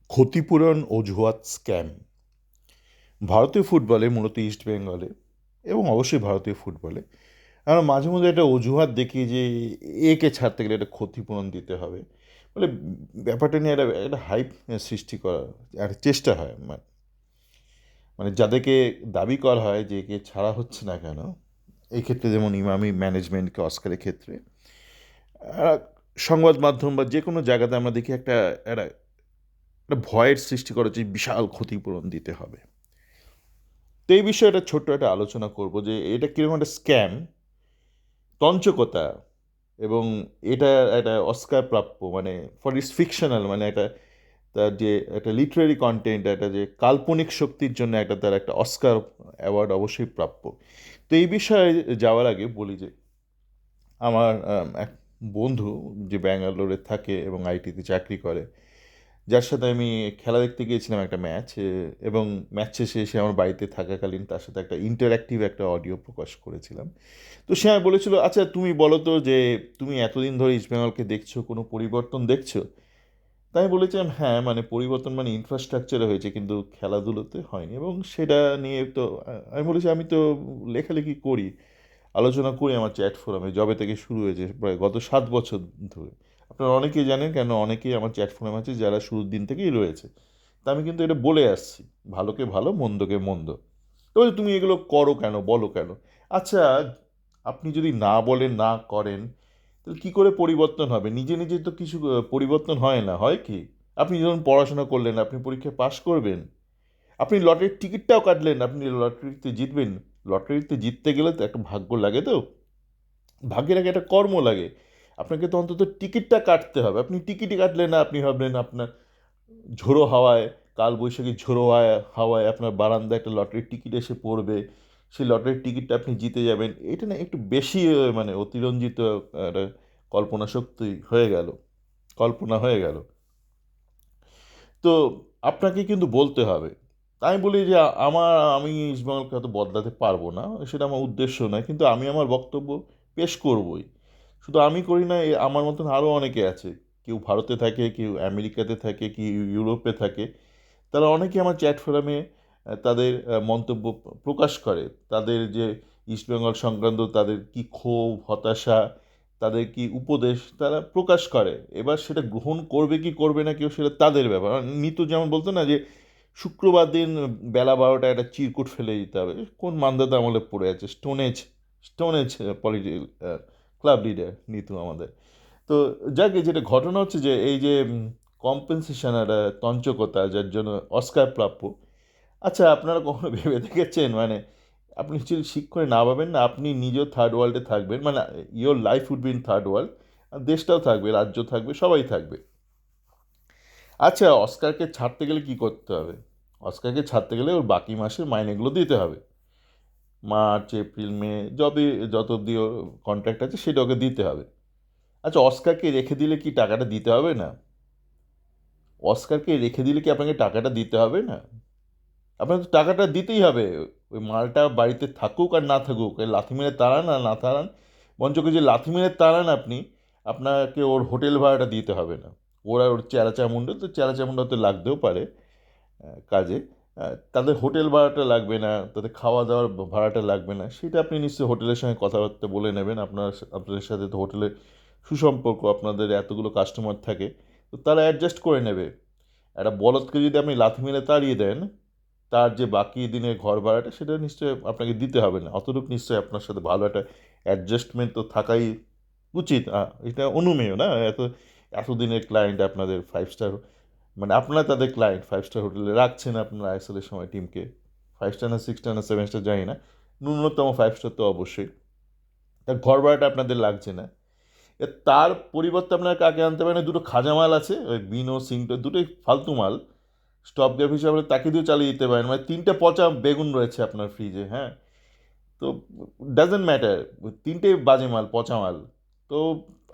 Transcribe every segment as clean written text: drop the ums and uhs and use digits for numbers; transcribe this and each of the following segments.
ক্ষতিপূরণ অজুহাত স্ক্যাম ভারতীয় ফুটবলে, মূলত ইস্ট বেঙ্গলে এবং অবশ্যই ভারতীয় ফুটবলে আমরা মাঝে মধ্যে একটা অজুহাত দেখি যে একে ছাড়তে গেলে একটা ক্ষতিপূরণ দিতে হবে বলে। ব্যাপারটা নিয়ে একটা একটা হাইপ সৃষ্টি করার একটা চেষ্টা হয়। মানে যাদেরকে দাবি করা হয় যে একে ছাড়া হচ্ছে না কেন, এই ক্ষেত্রে যেমন ইমামি ম্যানেজমেন্টকে অস্কারের ক্ষেত্রে সংবাদ মাধ্যম বা যে কোনো জায়গাতে আমরা দেখি একটা একটা একটা ভয়ের সৃষ্টি করা যে বিশাল ক্ষতিপূরণ দিতে হবে। তো এই বিষয়ে একটা ছোট্ট একটা আলোচনা করব যে এটা কীরকম একটা স্ক্যাম, তঞ্চকতা, এবং এটা একটা অস্কার প্রাপ্য, মানে ফর ইটস ফিকশনাল, মানে একটা তার যে একটা লিটারেরি কন্টেন্ট, একটা যে কাল্পনিক শক্তির জন্য একটা তার একটা অস্কার অ্যাওয়ার্ড অবশ্যই প্রাপ্য। তো এই বিষয়ে যাওয়ার আগে বলি যে আমার এক বন্ধু যে ব্যাঙ্গালোরে থাকে এবং আইটিতে চাকরি করে, যার সাথে আমি খেলা দেখতে গিয়েছিলাম একটা ম্যাচ, এবং ম্যাচ শেষে এসে আমার বাড়িতে থাকাকালীন তার সাথে একটা ইন্টারঅ্যাক্টিভ একটা অডিও প্রকাশ করেছিলাম। তো সে আমায় বলেছিল, আচ্ছা তুমি বলো তো যে তুমি এতদিন ধরে ইস্টবেঙ্গলকে দেখছো, কোনো পরিবর্তন দেখছো? তাই আমি বলেছিলাম, হ্যাঁ, মানে পরিবর্তন মানে ইনফ্রাস্ট্রাকচারে হয়েছে, কিন্তু খেলাধুলোতে হয়নি। এবং সেটা নিয়ে তো আমি বলেছি, আমি তো লেখালেখি করি, আলোচনা করি আমার চ্যাট ফোরামে, জবে থেকে শুরু হয়েছে প্রায় গত 7 বছর ধরে। আপনারা অনেকেই জানেন, কেন অনেকেই আমার চ্যাট ফোরাম আছে যারা শুরুর দিন থেকেই রয়েছে। তা আমি কিন্তু এটা বলে আসছি, ভালোকে ভালো, মন্দকে মন্দ। তবে তুমি এগুলো করো কেন, বলো কেন? আচ্ছা, আপনি যদি না বলেন, না করেন, তাহলে কী করে পরিবর্তন হবে? নিজে নিজে তো কিছু পরিবর্তন হয় না, হয় কি? আপনি যখন পড়াশোনা করলেন, আপনি পরীক্ষায় পাশ করবেন, আপনি লটারির টিকিটটাও কাটলেন, আপনি লটারিতে জিতবেন। লটারিতে জিততে গেলে তো একটা ভাগ্য লাগে, তো ভাগ্যের আগে একটা কর্ম লাগে। আপনাকে তো অন্তত টিকিটটা কাটতে হবে। আপনি টিকিটই কাটলেন না, আপনি ভাবলেন আপনার ঝোড়ো হাওয়ায়, কাল বৈশাখী ঝোড়ো হাওয়ায় আপনার বারান্দায় একটা লটারির টিকিট এসে পড়বে, সেই লটারির টিকিটটা আপনি জিতে যাবেন। এটা না একটু বেশি মানে অতিরঞ্জিত একটা কল্পনা শক্তি হয়ে গেল, কল্পনা হয়ে গেল। তো আপনাকে কিন্তু বলতে হবে। আমি বলি যে আমি ইস্টবেঙ্গলকে হয়তো বদলাতে পারবো না, সেটা আমার উদ্দেশ্য নয়, কিন্তু আমি আমার বক্তব্য পেশ করবই। শুধু আমি করি না, আমার মতন আরও অনেকে আছে। কেউ ভারতে থাকে, কেউ আমেরিকাতে থাকে, কেউ ইউরোপে থাকে। তারা অনেকে আমার চ্যাট ফোরামে তাদের মন্তব্য প্রকাশ করে। তাদের যে ইস্টবেঙ্গল সংক্রান্ত তাদের কি ক্ষোভ, হতাশা, তাদের কি উপদেশ তারা প্রকাশ করে। এবার সেটা গ্রহণ করবে কি করবে না কেউ, সেটা তাদের ব্যাপার। নিতু যেমন বলতো না যে শুক্রবার দিন বেলা 12টায় একটা চিরকুট ফেলে দিতে হবে, কোন মান্দাতা আমলে পড়ে আছে, Stone Age Stone Age political club leader Nitu আমাদের। তো যাকে যেটা ঘটনা হচ্ছে যে এই যে কম্পেনসেশন, একটা তঞ্চকতা যার জন্য অস্কার প্রাপ্য। আচ্ছা, আপনারা কখনো ভেবে দেখেছেন, মানে আপনি যদি ঠিক করে না ভাবেন না, আপনি নিজেও থার্ড ওয়ার্ল্ডে থাকবেন, মানে your life would be in third world, আর দেশটাও থাকবে, রাজ্য থাকবে, সবাই থাকবে। আচ্ছা, অস্কারকে ছাড়তে গেলে কি করতে হবে? অস্কারকে ছাড়তে গেলে ওর বাকি মাসের মাইনেগুলো দিতে হবে। মার্চ, এপ্রিল, মে, যত অব্দি ওর কন্ট্রাক্ট আছে সেটা ওকে দিতে হবে। আচ্ছা, অস্কারকে রেখে দিলে কি টাকাটা দিতে হবে না? অস্কারকে রেখে দিলে কি আপনাকে টাকাটা দিতে হবে না? আপনার তো টাকাটা দিতেই হবে। ওই মালটা বাড়িতে থাকুক আর না থাকুক, এই লাথি মেরে তাড়ান আর না তাড়ান, বরঞ্চ যে লাথি মেরে তাড়ান আপনি, আপনাকে ওর হোটেল ভাড়াটা দিতে হবে না। ওরা ওর চেলা চামুন্ডা, তো চেলা চামুন্ডা তো লাগতেও পারে কাজে। তাদের হোটেল ভাড়াটা লাগবে না, তাদের খাওয়া দাওয়ার ভাড়াটা লাগবে না, সেটা আপনি নিশ্চয়ই হোটেলের সঙ্গে কথাবার্তা বলে নেবেন। আপনাদের সাথে তো হোটেলের সুসম্পর্ক, আপনাদের এতগুলো কাস্টমার থাকে, তো তারা অ্যাডজাস্ট করে নেবে। একটা বলদকে যদি আপনি লাথি মেরে তাড়িয়ে দেন, তার যে বাকি দিনের ঘর ভাড়াটা সেটা নিশ্চয়ই আপনাকে দিতে হবে না। অতটুকু নিশ্চয়ই আপনার সাথে ভালো একটা অ্যাডজাস্টমেন্ট তো থাকাই উচিত। এটা অনুমেয় না? এতদিনের ক্লায়েন্ট আপনাদের 5 স্টার, মানে আপনারা তাদের ক্লায়েন্ট, 5 স্টার হোটেলে রাখছেন আপনারা আইএসএলের সময় টিমকে। 5 স্টার না, 6 স্টার না, 7 স্টার জানি না, ন্যূনতম 5 স্টার তো অবশ্যই। তার ঘর ভাড়াটা আপনাদের লাগছে না। তার পরিবর্তে আপনারা কাকে আনতে পারেন? দুটো খাজা মাল আছে, ওই বিনো সিংটো, দুটোই ফালতু মাল। স্টপ গ্যাপ হিসাবে তাকে দিয়েও চালিয়ে দিতে পারেন। মানে 3টে পচা বেগুন রয়েছে আপনার ফ্রিজে, হ্যাঁ? তো ডাজেন্ট ম্যাটার, 3টে বাজে মাল, পচা মাল। তো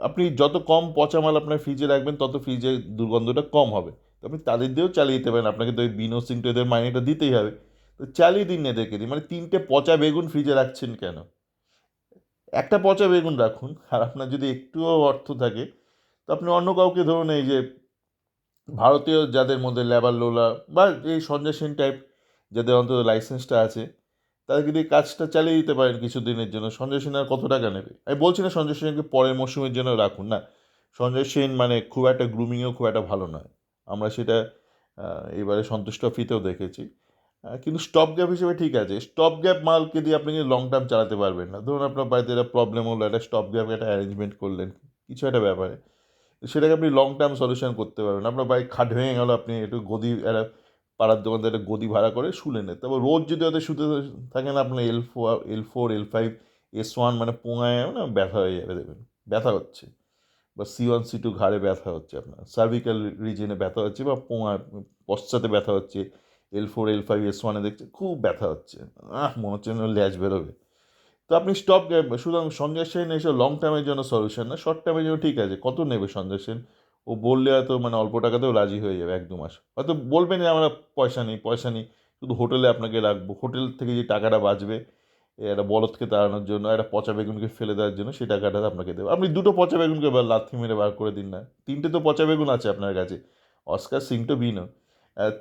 আপনি যত কম পচা মাল আপনার ফ্রিজে রাখবেন, তত ফ্রিজে দুর্গন্ধটা কম হবে। তো আপনি তাদের দিয়েও চালিয়ে দিতে পারেন, আপনাকে তো ওই বিনো সিংটো এদের মাইনেটা দিতেই হবে। তো চালিয়ে দিন, এদেরকে দিন। মানে 3টে পচা বেগুন ফ্রিজে রাখছেন কেন? একটা পচা বেগুন রাখুন। আর আপনার যদি একটুও অর্থ থাকে, তো আপনি অন্য কাউকে ধরুন, এই যে ভারতীয় যাদের মধ্যে লেবার লোলা বা এই সঞ্জয় সেন টাইপ যাদের অন্তত লাইসেন্সটা আছে তাদেরকে দিয়ে কাজটা চালিয়ে দিতে পারেন কিছুদিনের জন্য। সঞ্জয় সেন আর কত টাকা নেবে? আমি বলছি না সঞ্জয় সেনকে পরের মৌসুমের জন্য রাখুন, না। সঞ্জয় সেন মানে খুব একটা গ্রুমিংও খুব একটা ভালো নয়। আমরা সেটা এবারে সন্তুষ্ট ট্রফিতেও দেখেছি। কিন্তু স্টপ গ্যাপ হিসেবে ঠিক আছে। স্টপ গ্যাপ মালকে দিয়ে আপনি লং টার্ম চালাতে পারবেন না। ধরুন আপনার বাড়িতে একটা প্রবলেম হলো, একটা স্টপ গ্যাপ একটা অ্যারেঞ্জমেন্ট করলেন কিছু একটা ব্যাপারে, সেটাকে আপনি লং টার্ম সলিউশন করতে পারবেন। আপনার বাইক খাট ভেঙে গেল, আপনি একটু গদি একটা পাড়ার দোকান থেকে একটা গদি ভাড়া করে শুলে নেন। তারপর রোজ যদি ওদের শুতে থাকেন, আপনার L4 L5 S1 মানে পোঙায় না ব্যথা হয়ে যাবে, দেখবেন ব্যথা হচ্ছে, বা C1 C2 ঘাড়ে ব্যথা হচ্ছে, আপনার সার্ভিক্যাল রিজনে ব্যথা হচ্ছে, বা পোঙা পশ্চাতে ব্যথা হচ্ছে, L4 L5 S1 দেখছে খুব ব্যথা হচ্ছে, মনে হচ্ছে যেন ল্যাজ বেরোবে। তো আপনি স্টপ গ্যাপ, সুতরাং সঞ্জয় সেন এসে লং টার্মের জন্য সলিউশন না, শর্ট টার্মের জন্য ঠিক আছে। কত নেবে সঞ্জয় সেন? ও বললে হয়তো মানে অল্প টাকাতেও রাজি হয়ে যাবে 1-2 মাস। হয়তো বলবেন যে আমরা পয়সা নেই, পয়সা নেই, শুধু হোটেলে আপনাকে রাখবো, হোটেল থেকে যে টাকাটা বাঁচবে একটা বলদকে তাড়ানোর জন্য, একটা পচা বেগুনকে ফেলে দেওয়ার জন্য, সেই টাকাটা আপনাকে দেবো। আপনি দুটো পচা বেগুনকে লাথি মেরে বার করে দিন না, তিনটে তো পচা বেগুন আছে আপনার কাছে, অস্কার সিংটো বিনো,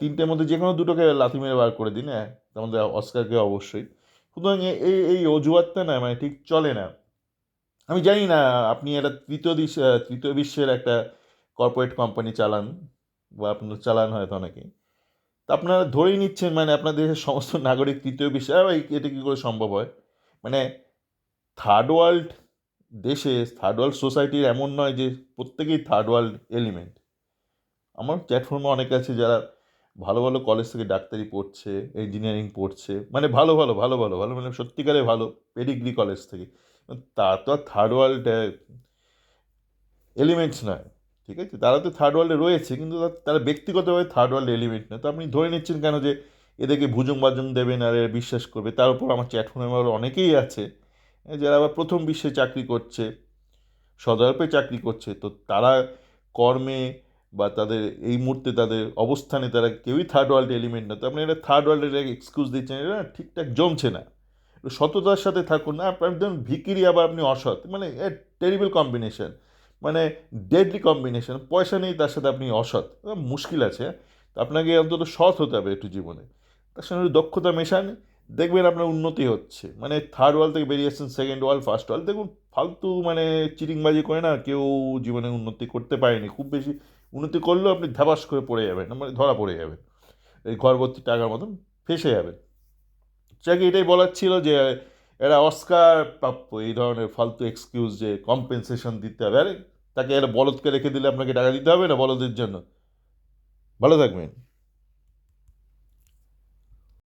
তিনটের মধ্যে যে কোনো দুটোকে লাথি মেরে বার করে দিন, হ্যাঁ, তার মধ্যে অস্কারকে অবশ্যই। সুতরাং এই এই অজুহাতটা না মানে ঠিক চলে না। আমি জানি না আপনি একটা তৃতীয় বিশ্বের একটা কর্পোরেট কোম্পানি চালান, বা আপনার চালান হয়তো অনেকে, তা আপনারা ধরেই নিচ্ছেন মানে আপনার দেশের সমস্ত নাগরিক তৃতীয় বিশ্বে, ভাই এটা কী করে সম্ভব হয়? মানে থার্ড ওয়ার্ল্ড দেশে, থার্ড ওয়ার্ল্ড সোসাইটির এমন নয় যে প্রত্যেকেই থার্ড ওয়ার্ল্ড এলিমেন্ট। আমার প্ল্যাটফর্মে অনেকে আছে যারা ভালো ভালো কলেজ থেকে ডাক্তারি পড়ছে, ইঞ্জিনিয়ারিং পড়ছে, মানে ভালো ভালো ভালো ভালো ভালো মানে সত্যিকারে ভালো পেডিগ্রি কলেজ থেকে। তা তো আর থার্ড ওয়ার্ল্ড এলিমেন্টস নয়, ঠিক আছে? তারা তো থার্ড ওয়ার্ল্ডে রয়েছে, কিন্তু তারা ব্যক্তিগতভাবে থার্ড ওয়ার্ল্ড এলিমেন্ট নয়। তো আপনি ধরে নিচ্ছেন কেন যে এদেরকে ভুজুং বাজুং দেবেন আর এরা বিশ্বাস করবে? তার উপর আমার চ্যাটফোনে আবার অনেকেই আছে যারা আবার প্রথম বিশ্বে চাকরি করছে, সদর্পে চাকরি করছে, তো তারা কর্মে বা তাদের এই মুহূর্তে তাদের অবস্থানে তারা কেউই থার্ড ওয়ার্ল্ড এলিমেন্ট না। তো আপনি এটা থার্ড ওয়ার্ল্ডের এক্সকিউজ দিচ্ছেন, এটা না ঠিকঠাক জমছে না। একটু সততার সাথে থাকুন না। আপনি ধরুন ভিকিরি আবার আপনি অসৎ, মানে টেরিবল কম্বিনেশন, মানে ডেডলি কম্বিনেশন। পয়সা নেই তার সাথে আপনি অসৎ, মুশকিল আছে, হ্যাঁ? তো আপনাকে অন্তত সৎ হতে হবে একটু জীবনে, তার সঙ্গে একটু দক্ষতা মেশান, দেখবেন আপনার উন্নতি হচ্ছে। মানে থার্ড ওয়ার্ল্ড থেকে বেরিয়ে আসছেন সেকেন্ড ওয়ার্ল্ড, ফার্স্ট ওয়ার্ল্ড, দেখুন ফালতু মানে চিটিংবাজি করে না কেউ জীবনে উন্নতি করতে পারেনি। খুব বেশি উন্নতি করলেও আপনি ধাবাস করে পড়ে যাবেন, মানে ধরা পড়ে যাবেন, এই ঘরভর্তি টাকার মতন ফেসে যাবেন। যাকে এটাই বলার ছিল যে এরা অস্কার প্রাপ্য এই ধরনের ফালতু এক্সকিউজ যে কম্পেনসেশন দিতে হবে। আরে তাকে এরা বলদকে রেখে দিলে আপনাকে টাকা দিতে হবে না বলদের জন্য? ভালো থাকবেন।